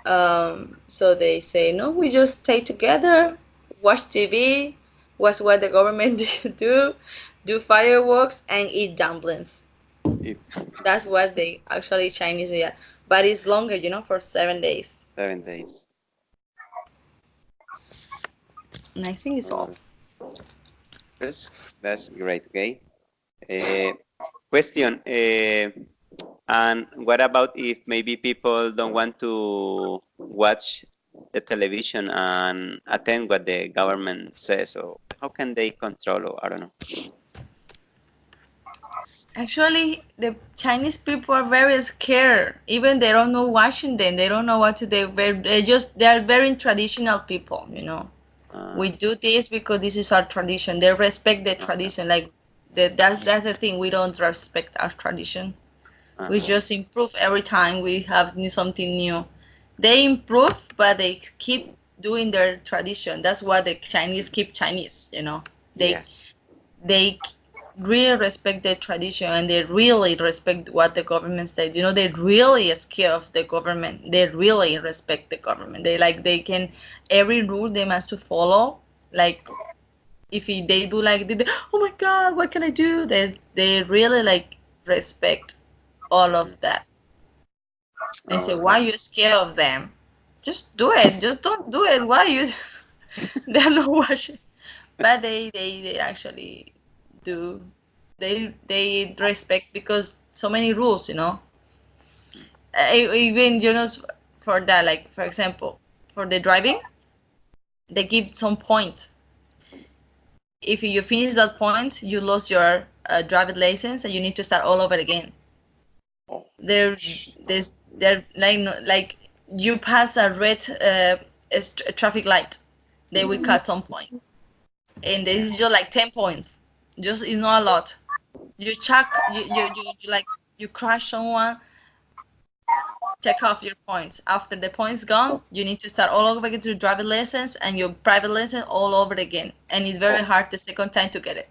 So they say no, we just stay together, watch TV, watch what the government do fireworks and eat dumplings. It, That's what they actually Chinese New Year, but it's longer, you know, for 7 days. 7 days. And I think it's all. That's great. Okay. Question. And what about if maybe people don't want to watch the television and attend what the government says? Or how can they control? Or I don't know. Actually, the Chinese people are very scared. Even they don't know Washington. They don't know what to do. They are very traditional people. You know, we do this because this is our tradition. They respect the tradition. Like that's the thing. We don't respect our tradition. We just improve every time we have something new. They improve, but they keep doing their tradition. That's why the Chinese keep Chinese. You know, they really respect their tradition, and they really respect what the government says. You know, they really scared of the government. They really respect the government. They can every rule they must to follow. Like if they do like oh my God, what can I do? They really like respect all of that. And say, why are you scared of them? Just do it. Just don't do it. Why you? They're not watching, but they actually do. They respect because so many rules, you know. Even you know for that, like for example, for the driving, they give some point. If you finish that point, you lost your driving license, and you need to start all over again. They're like you pass a red traffic light, they will cut some point, and this is just like 10 points. Just it's not a lot. You check, you like you crash someone, take off your points. After the points gone, you need to start all over again to driving license and your private license all over again, and it's very hard the second time to get it.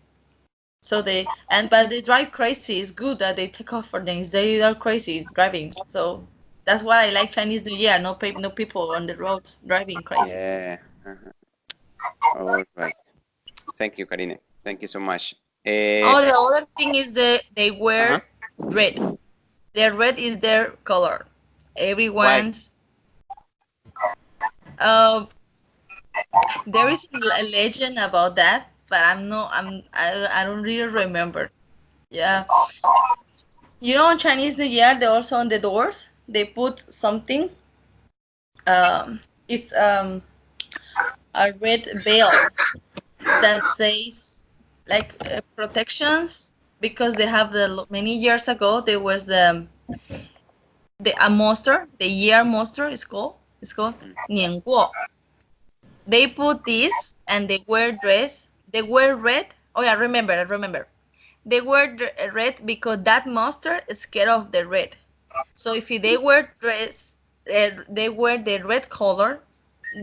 So but they drive crazy. It's good that they take off for things. They are crazy driving. So that's why I like Chinese New Year. No people on the roads driving crazy. Yeah. All right. Thank you, Karine. Thank you so much. Oh, the other thing is they wear red. Their red is their color. Everyone's. There is a legend about that, but I don't really remember. Yeah. You know, on Chinese New Year, they also on the doors they put something. It's a red veil that says like protections, because they have many years ago there was a monster, the year monster is called. It's called Nian Guo. They put this and they wear dress. They wear red. Oh yeah, I remember. They wear red because that monster is scared of the red. So if they wear dress, they wear the red color,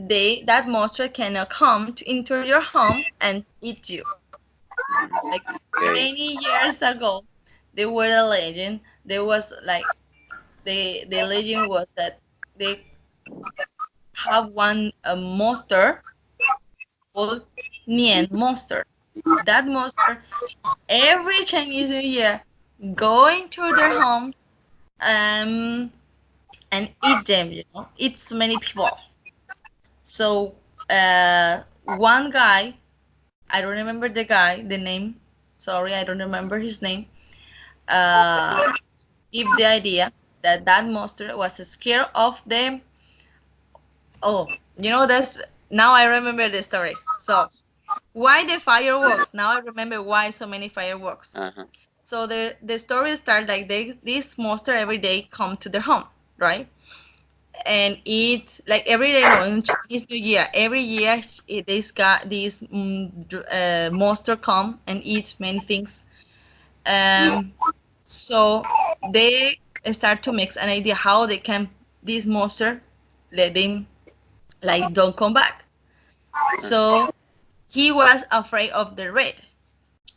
that monster cannot come into your home and eat you. Like many years ago, there was a legend. There was like the legend was that they have a monster called Nian monster. That monster every Chinese New Year go into their homes and eat them, eats many people. So one guy, I don't remember the name, sorry, I don't remember his name, give the idea that monster was scared of them. Oh, that's, now I remember the story. So why the fireworks? Now I remember why so many fireworks. So the story starts like this monster every day come to their home, right? And eat like every day. No, in Chinese New Year, every year this monster come and eat many things. So they start to mix an idea how they can this monster let them like don't come back. So he was afraid of the red.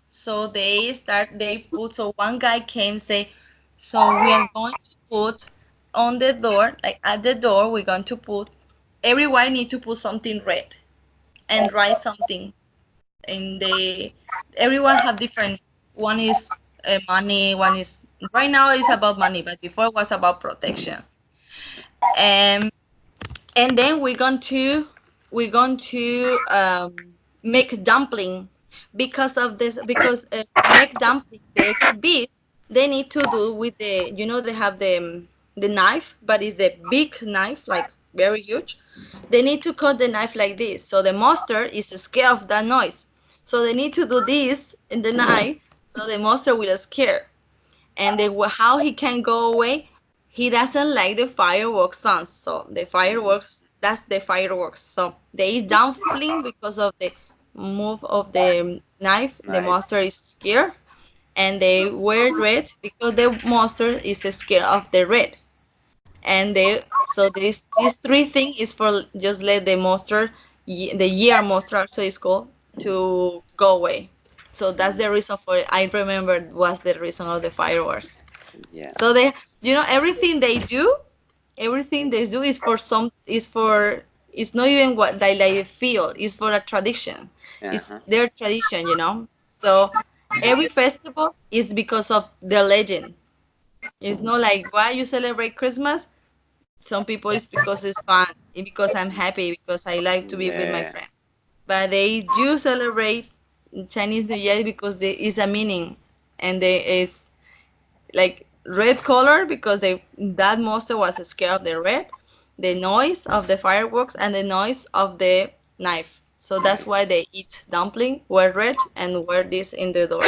So so one guy came say, so we are going to put on the door, like at the door, we're going to put, everyone need to put something red and write something. And everyone have different, one is money, one is, right now it's about money, but before it was about protection. And then we're going to make dumpling because of this, because make dumpling, the beef, they need to do with they have the knife, but it's the big knife, like very huge. They need to cut the knife like this, so the monster is scared of that noise, so they need to do this in the knife, so the monster will scare. And how he can go away, he doesn't like the fireworks sounds, so that's the fireworks. So they eat dumpling because of the move of the knife. The monster is scared, and they wear red because the monster is scared of the red. And these three things is for just let the monster, the year monster also is called, to go away. So that's the reason for it. I remember was the reason of the fireworks. Yeah. So everything they do is it's not even what they feel. It's for a tradition. It's their tradition. So every festival is because of the legend. It's not like why you celebrate Christmas. Some people it's because it's fun, because I'm happy, because I like to be with my friend. But they do celebrate Chinese New Year because there is a meaning, and it's like red color because that monster was scared of the red, the noise of the fireworks, and the noise of the knife. So that's why they eat dumpling, wear red, and wear this in the door.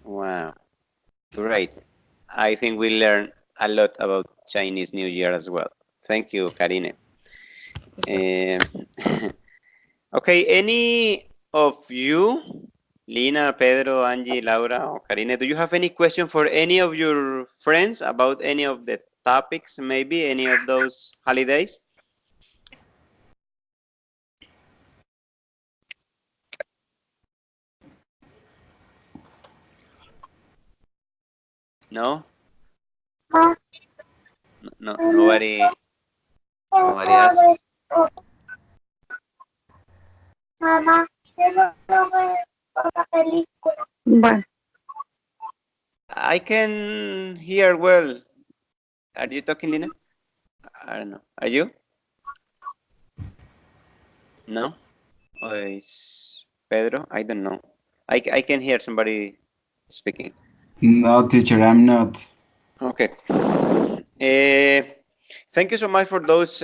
Wow, great. I think we learned a lot about Chinese New Year as well. Thank you, Karine. Okay, any of you, Lina, Pedro, Angie, Laura, or Karine, do you have any question for any of your friends about any of the topics, maybe any of those holidays? No? No, nobody asks. Bueno, I can hear well. Are you talking, Lina? I don't know. Are you? No? Or is Pedro? I don't know. I can hear somebody speaking. No, teacher, I'm not. Okay. Thank you so much for those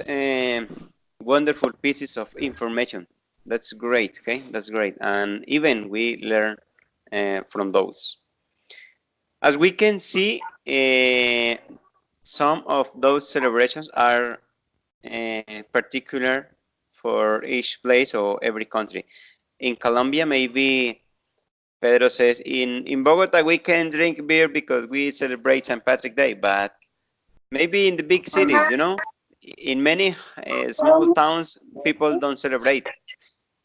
wonderful pieces of information. That's great. Okay, that's great. And even we learn from those. As we can see, some of those celebrations are particular for each place or every country. In Colombia, maybe Pedro says, in Bogota, we can drink beer because we celebrate St. Patrick Day, but maybe in the big cities, you know, in many small towns, people don't celebrate.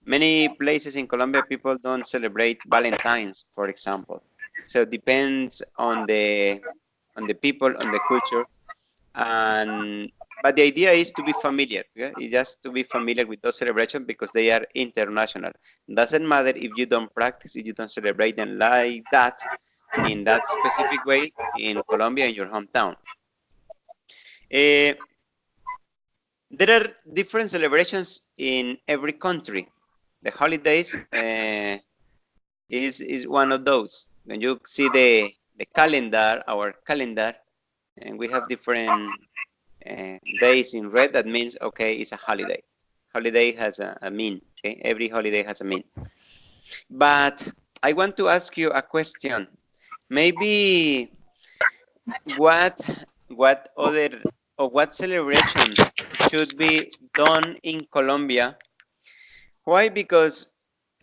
Many places in Colombia, people don't celebrate Valentine's, for example. So it depends on the people, on the culture, and but the idea is to be familiar. Yeah? It's just to be familiar with those celebrations because they are international. Doesn't matter if you don't practice, if you don't celebrate them like that in that specific way in Colombia, in your hometown. There are different celebrations in every country. The holidays is one of those. When you see the calendar, our calendar, and we have different days in red, that means, okay, it's a holiday. Holiday has a mean, okay? Every holiday has a mean. But I want to ask you a question. Maybe what other or what celebration should be done in Colombia? Why? Because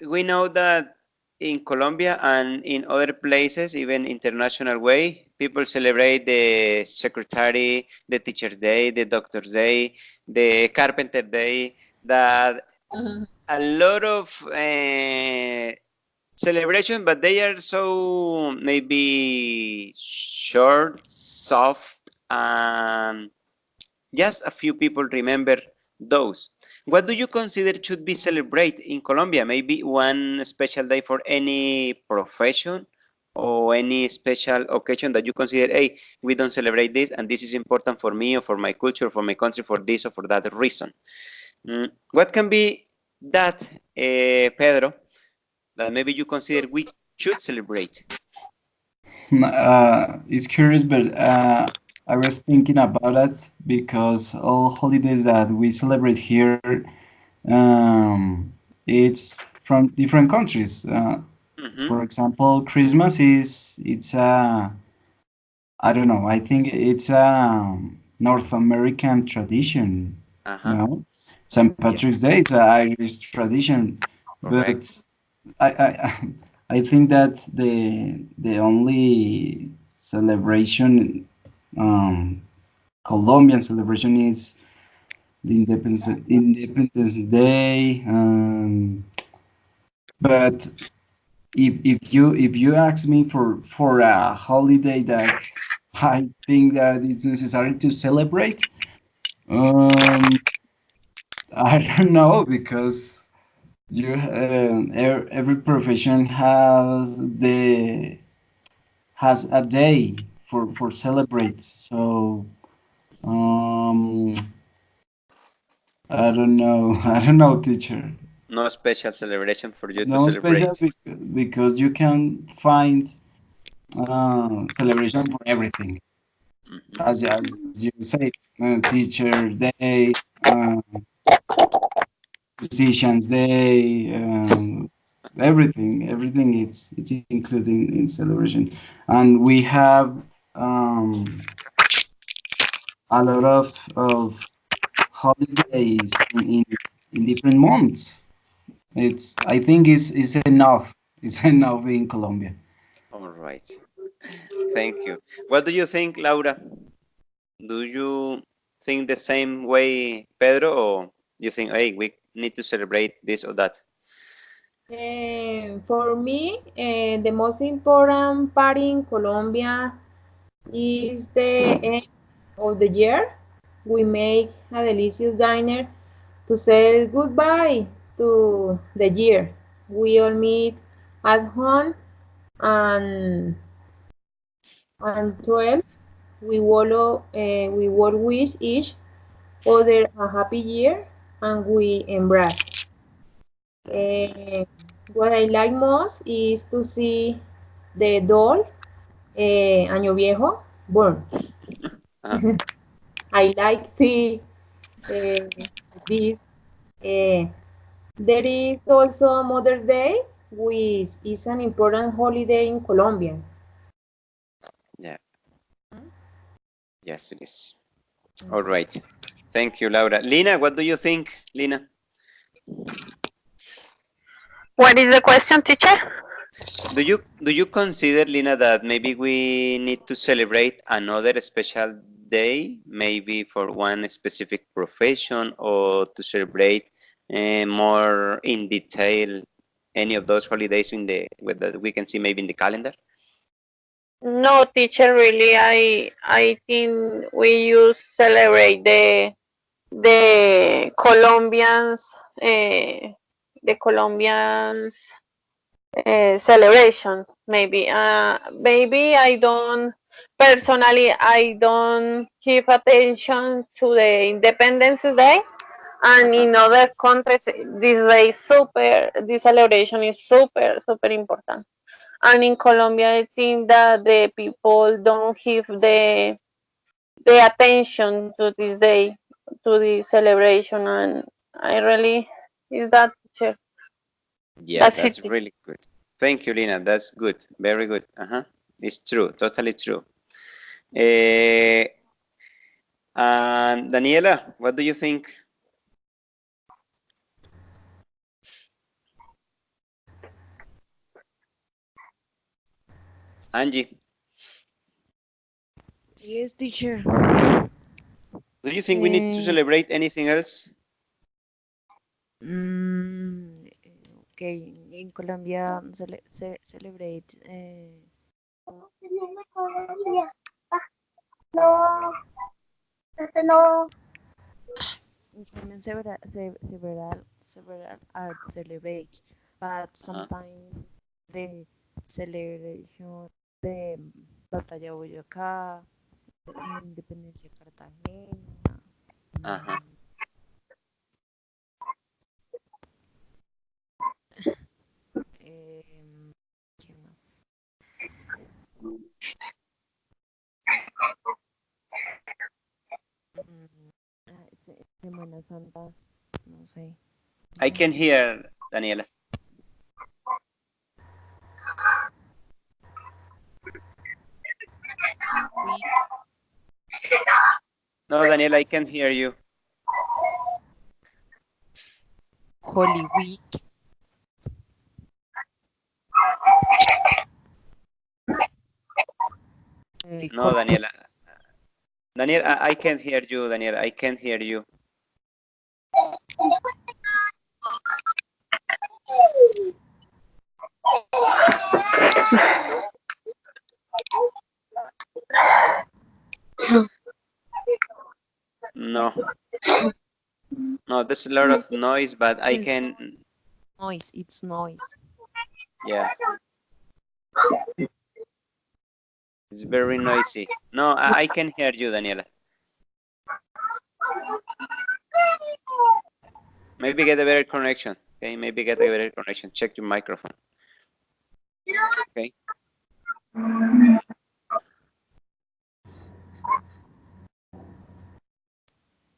we know that in Colombia and in other places, even international way, people celebrate the secretary, the teacher's day, the doctor's day, the carpenter day, that a lot of celebration, but they are so maybe short, soft, and just a few people remember those. What do you consider should be celebrated in Colombia? Maybe one special day for any profession or any special occasion that you consider, hey, we don't celebrate this and this is important for me or for my culture, for my country, for this or for that reason. What can be that, Pedro, that maybe you consider we should celebrate? It's curious, but I was thinking about it because all holidays that we celebrate here, it's from different countries. For example, Christmas it's a I don't know. I think it's a North American tradition. No, St. Patrick's Day is an Irish tradition, Correct. but I I think that the only celebration, Colombian celebration is the Independence Day. But if you ask me for a holiday that I think that it's necessary to celebrate, um, I don't know because every profession has a day for celebrate. So um, I don't know. I don't know, teacher. No special celebration for you to No special celebrate. because you can find celebration for everything. As you say, Teacher Day, uh, Musicians Day, everything it's included in celebration, and we have a lot of holidays in different months. It's I think it's enough. It's enough in Colombia. All right. Thank you. What do you think, Laura? Do you think the same way, Pedro, or you think, hey, we need to celebrate this or that? For me, the most important party in Colombia Is the end of the year. We make a delicious dinner to say goodbye to the year. We all meet at home and 12 we will wish each other a happy year and we embrace. What I like most is to see the doll Año Viejo born. I like see this. Uh, there is also Mother's Day, which is an important holiday in Colombia. Yeah. Yes, it is. All right. Thank you, Laura. Lina, what do you think, Lina? What is the question, teacher? Do you consider, Lina, that maybe we need to celebrate another special day, maybe for one specific profession, or to celebrate more in detail any of those holidays that we can see maybe in the calendar? No, teacher, really, I think we use celebrate the Colombians celebration. Maybe I don't personally, I don't give attention to the Independence Day. And in other countries, this celebration is super important. And in Colombia, I think that the people don't give the attention to this day, to this celebration, and I really is that teacher. Yeah, That's it. that's really good. Thank you, Lina. That's good. Very good. It's true. Totally true. And Daniela, what do you think? Angie, Yes, teacher. do you think we need to celebrate anything else? Okay, in Colombia celebrate. In Colombia several are celebrate, but sometimes the celebration de Batalla Boyacá, Independencia Cartagena. ¿Qué más? Semana Santa, no sé. I can hear Daniela. No, Daniela, I can't hear you. Holy Week. No, Daniela. Daniela, I can't hear you, Daniela. I can't hear you. No. No, there's a lot of noise, but I can. Noise, it's noise. Yeah. It's very noisy. No, I can hear you, Daniela. Maybe get a better connection. Okay, maybe get a better connection. Check your microphone. Okay.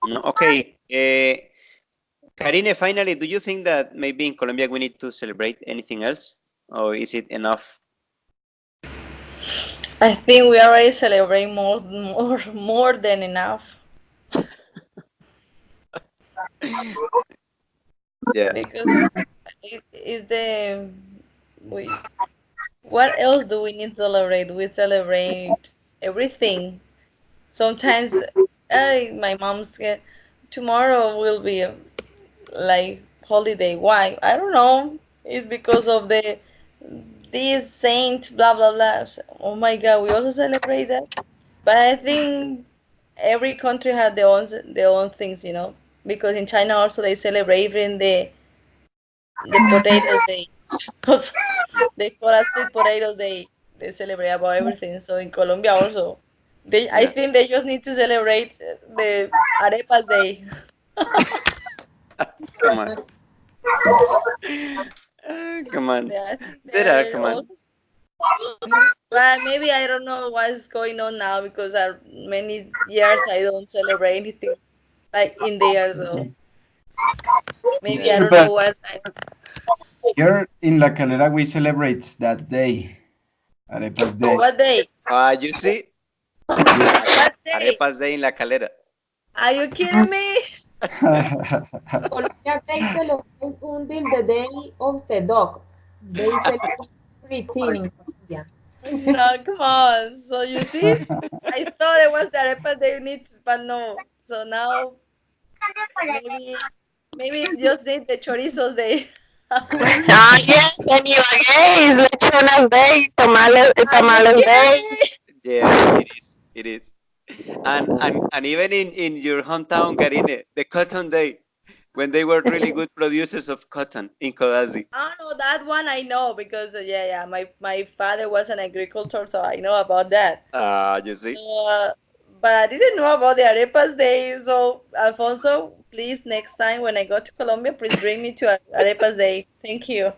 No, okay. Karine, finally, do you think that maybe in Colombia we need to celebrate anything else? Or is it enough? I think we already celebrate more than enough. Yeah. Because it is what else do we need to celebrate? We celebrate everything. Sometimes my mom's get tomorrow will be like holiday. Why? I don't know. It's because of this saint blah blah blah. Oh my god, we also celebrate that. But I think every country had their own things, because in China also they celebrate even the potatoes day. Also, they call us sweet potatoes day. They celebrate about everything. So in Colombia also, I Yeah. think they just need to celebrate the arepas day. Come on. Come on. I think There are, they're come on. all. But maybe I don't know what's going on now because many years I don't celebrate anything like in there. So maybe I Yeah. don't know But what. here in La Calera, we celebrate that day, Arepas Day. What day? You see, Yeah. What day? Arepas Day in La Calera. Are you kidding me? Colombia, they celebrate until the day of the dog. They celebrate everything in Colombia. No, come on. So you see, I thought it was the arepa they need, but no. So now maybe it's just the chorizos day. Ah, yes, and Ibagué is Lechonas Day, Are you Tamales kidding Day. me? Yes, it is. It is. And even in your hometown, Karine, the Cotton Day, when they were really good producers of cotton in Codazzi. Oh no, that one I know because yeah, my father was an agricultor, so I know about that. You see? But I didn't know about the arepas day. So Alfonso, please next time when I go to Colombia, please bring me to arepas day. Thank you.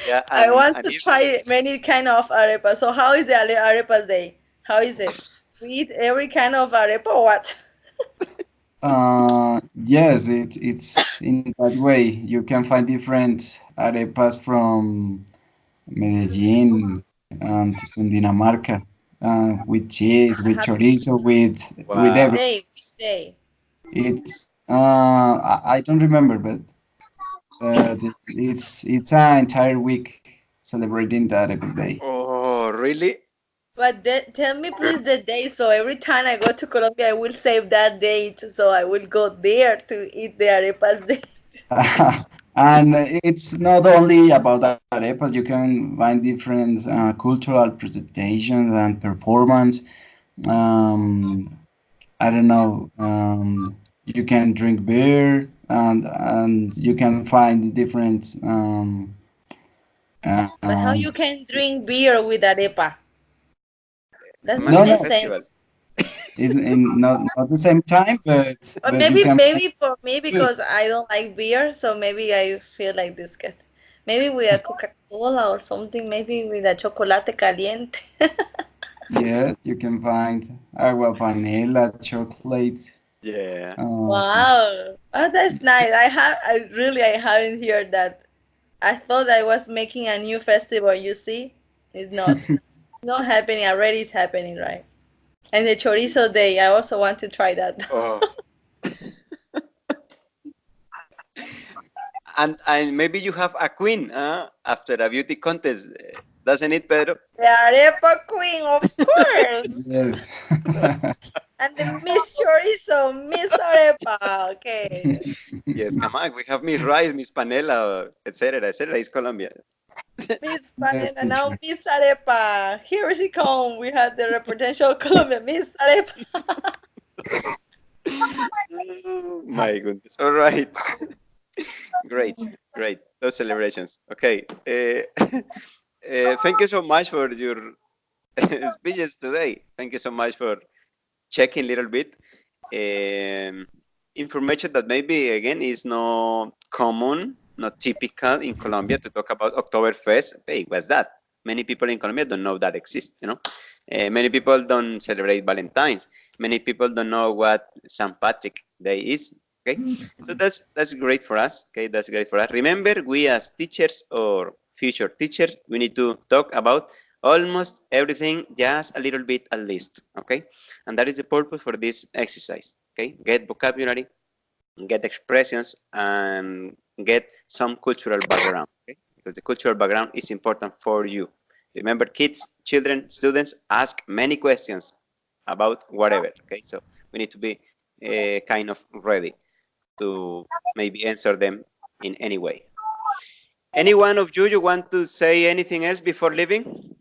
Yeah, I and, want and to if, try many kind of arepas. So how is the arepas day? How is it? We eat every kind of arepa or what? Yes, it's in that way. You can find different arepas from Medellin and Cundinamarca, with cheese, I with have chorizo, with wow, which every. day? Which day? It's I don't remember, but it's an entire week celebrating the Arepas Day. oh, really? But tell me please the day. So every time I go to Colombia, I will save that date. So I will go there to eat the arepas day. And it's not only about arepas, you can find different cultural presentations and performance. Um, I don't know. You can drink beer and you can find different. But how you can drink beer with arepa? That Man, No, it's a makes no, festival. sense. in not the same time, But but you maybe can find maybe for me good. because I don't like beer, so maybe I feel like disgusting. Maybe with a Coca-Cola or something, maybe with a chocolate caliente. Yeah, you can find agua panela, chocolate. Yeah. Wow. Oh, that's nice. I haven't heard that. I thought I was making a new festival, you see? It's not. Not happening already, it's happening, right? And the chorizo day, I also want to try that. Oh. And maybe you have a queen after a beauty contest, doesn't it, Pedro? The arepa queen, of course. Yes. And the Miss Chorizo, Miss Arepa. Okay. Yes, come on. We have Miss Rice, Miss Panela, etc., etc. It's Colombia. Miss Yes, Panela, now teacher. Miss Arepa. Here she come. We have the representation of Colombia, Miss Arepa. Oh, my goodness. All right. Great, great. Those celebrations. Okay. Thank you so much for your speeches today. Thank you so much for checking a little bit. Information that maybe again is not common, not typical in Colombia to talk about Oktoberfest. Hey, what's that? Many people in Colombia don't know that exists. Many people don't celebrate Valentine's. Many people don't know what St. Patrick Day is. Okay, so that's great for us. Okay, that's great for us. Remember, we as teachers or future teachers, we need to talk about almost everything, just a little bit at least. Okay, and that is the purpose for this exercise. Okay, get vocabulary, get expressions, and get some cultural background. Okay, because the cultural background is important for you. Remember, kids, children, students ask many questions about whatever. Okay, so we need to be kind of ready to maybe answer them in any way. Any one of you want to say anything else before leaving?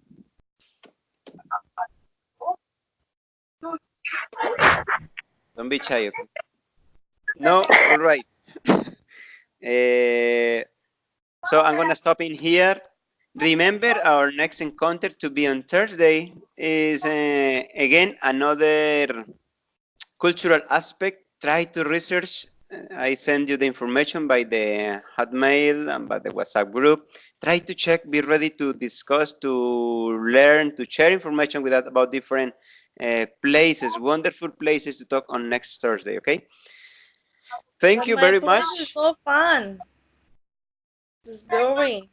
Don't be shy, okay? No, all right. So I'm gonna stop in here. Remember, our next encounter to be on Thursday is again another cultural aspect. Try to research. I send you the information by the Hotmail and by the WhatsApp group. Try to check, be ready to discuss, to learn, to share information with us about different places, wonderful places to talk on next Thursday, okay? Thank But you my very class much. is so fun. It's boring.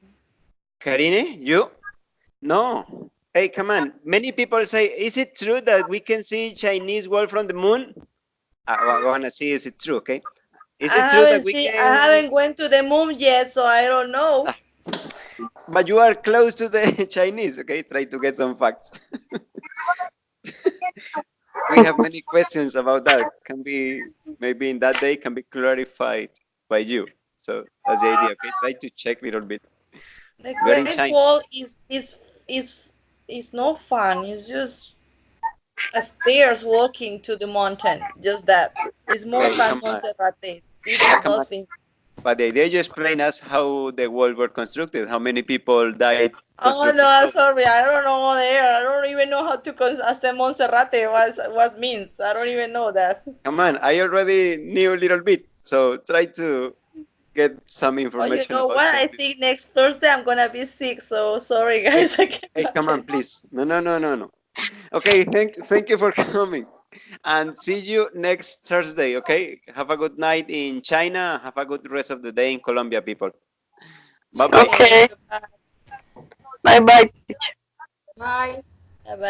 Karine, you? No. Hey, come on. Many people say, is it true that we can see Chinese wall from the moon? I want to see, is it true, okay? Is it true that we I can... haven't went to the moon yet, so I don't know. But you are close to the Chinese, okay? Try to get some facts. We have many questions about that. Can be, maybe in that day, can be clarified by you. So that's the idea, okay? Try to check a little bit. The We're in Great China. Wall is no fun. It's just a stairs walking to the mountain. Just that. It's more Hey, fun come on. Monserrate. It's Come on. nothing. But the idea you explain us how the wall were constructed, how many people died Oh constructing no, those. sorry. I don't know there. I don't even know how to hacer Monserrate was means. I don't even know that. Come on, I already knew a little bit, so try to get some Oh, you information know about what? I Chinese. think next Thursday I'm gonna be sick. So sorry, guys. I Hey, cannot. come on, please. No. Okay, thank you for coming, and see you next Thursday. Okay, have a good night in China. Have a good rest of the day in Colombia, people. Bye bye. Okay. Bye bye, teacher. Bye. Bye bye.